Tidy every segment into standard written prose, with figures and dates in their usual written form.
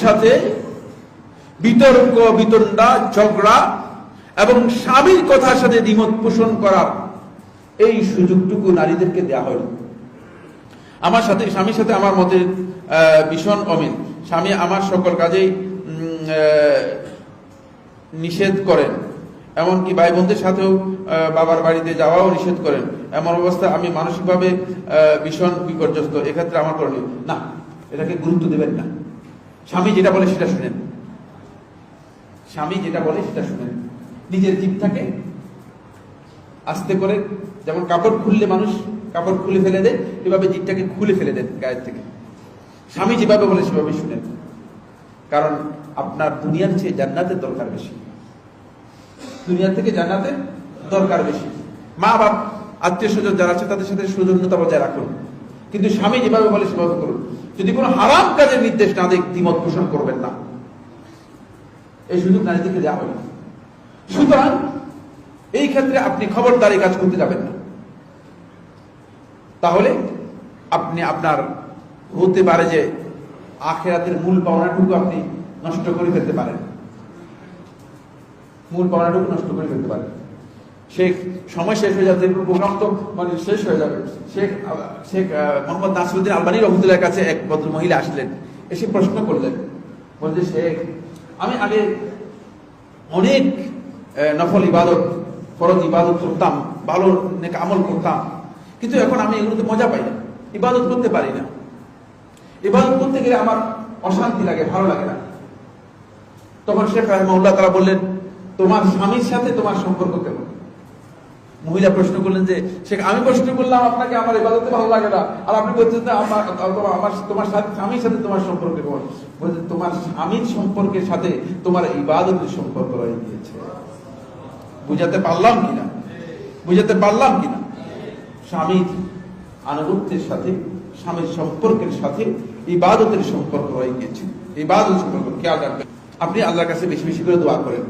সাথে বিতর্ক বিতণ্ডা ঝগড়া এবং স্বামীর কথার সাথে দ্বিমত পোষণ করার এই সুযোগটুকু নারীদেরকে দেওয়া হয়নি। আমার সাথে স্বামীর সাথে আমার মতের ভীষণ অমিল। স্বামী আমার সকল কাজেই নিষেধ করেন, এমনকি ভাই বোনদের সাথেও বাবার বাড়িতে যাওয়াও নিষেধ করেন। এমন অবস্থায় আমি মানসিকভাবে ভীষণ বিপর্যস্ত। এক্ষেত্রে আমার করণীয় না, এটাকে গুরুত্ব দেবেন না। স্বামী যেটা বলে সেটা শুনেন, স্বামী যেটা বলে সেটা শুনেন। নিজের জিভটাকে আস্তে করে, যেমন কাপড় খুললে মানুষ কাপড় খুলে ফেলে দেয়, এভাবে জিভটাকে খুলে ফেলে দেন গায়ের থেকে। স্বামী যেভাবে বলে সেভাবে শুনেন, কারণ আপনার দুনিয়ার চেয়ে জান্নাতের দরকার বেশি, দুনিয়া থেকে জান্নাতের দরকার বেশি। মা বাপ আত্মীয় স্বজন যারা আছে তাদের সাথে সৌজন্যতা বজায় রাখুন, কিন্তু স্বামী যেভাবে বলে সেভাবে করুন। যদি কোনো হারাম কাজের নির্দেশ না দেয় দ্বিমত পোষণ করবেন না, এই সুযোগ নারীদেরকে দেওয়া হয় না। সুতরাং এই ক্ষেত্রে আপনি খবরদারি কাজ করতে যাবেন না, তাহলে আপনি আপনার হতে পারে যে আখিরাতের মূল পাওনাটুকু আপনি নষ্ট করে ফেলতে পারেন, মূল পাওনাটুকু নষ্ট করে ফেলতে পারেন। শেখ সময় শেষ হয়ে যাবে, প্রোগ্রাম তো মানে শেষ হয়ে যাবে। শেখ মোহাম্মদ নাসিরউদ্দিন আলবানী রহমতুল্লাহর কাছে এক ভদ্র মহিলা আসলেন, এসে প্রশ্ন করলেন, বলছে শেখ আমি আগে অনেক নফল ইবাদত ফরজ ইবাদত করতাম, ভালো নেক আমল করতাম, কিন্তু এখন আমি এগুলোতে মজা পাই না, ইবাদত করতে পারি না। ইবাদত করতে গেলে আমার অশান্তি লাগে, ভালো লাগে না। তখন শেখ রাহমাহুল্লাহ তাআলা বললেন, তোমার স্বামীর সাথে তোমার সম্পর্ক কেমন? মহিলা প্রশ্ন করলেন যে শেখ আমি প্রশ্ন করলাম আপনাকে আমার ইবাদতে ভালো লাগে না, আর আপনি বলছেন যে তোমার স্বামীর সাথে তোমার সম্পর্ক কেমন? বলছেন তোমার স্বামীর সম্পর্কের সাথে তোমার ইবাদতের সম্পর্ক রয়ে গিয়েছে। বুঝাতে পারলাম কিনা? বুঝাতে পারলাম কিনা? স্বামীর আনুগত্যের সাথে, স্বামীর সম্পর্কের সাথে ইবাদতের সম্পর্ক রয়ে গিয়েছে। ইবাদত সম্পর্ক খেয়াল রাখবেন। আপনি আল্লাহর কাছে বেশি বেশি করে দোয়া করেন।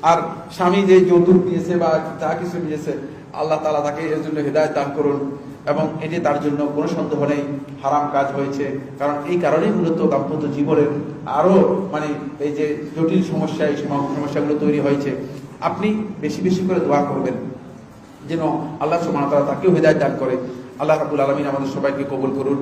আর স্বামী যে যৌতুক দিয়েছে বা যা কিছু দিয়েছে, আল্লাহ তাআলা তাকে এর জন্য হেদায়েত দান করুন, এবং এটি তার জন্য কোনো সন্দেহ নেই হারাম কাজ হয়েছে। কারণ এই কারণেই মূলত দাম্পত্য জীবনের আরো মানে এই যে জটিল সমস্যা, এই সমস্যাগুলো তৈরি হয়েছে। আপনি বেশি বেশি করে দোয়া করবেন যেন আল্লাহ সুবহানাহু ওয়া তাআলা তাকেও হেদায়েত দান করে। আল্লাহ রাব্বুল আলামিন আমাদের সবাইকে কবুল করুন।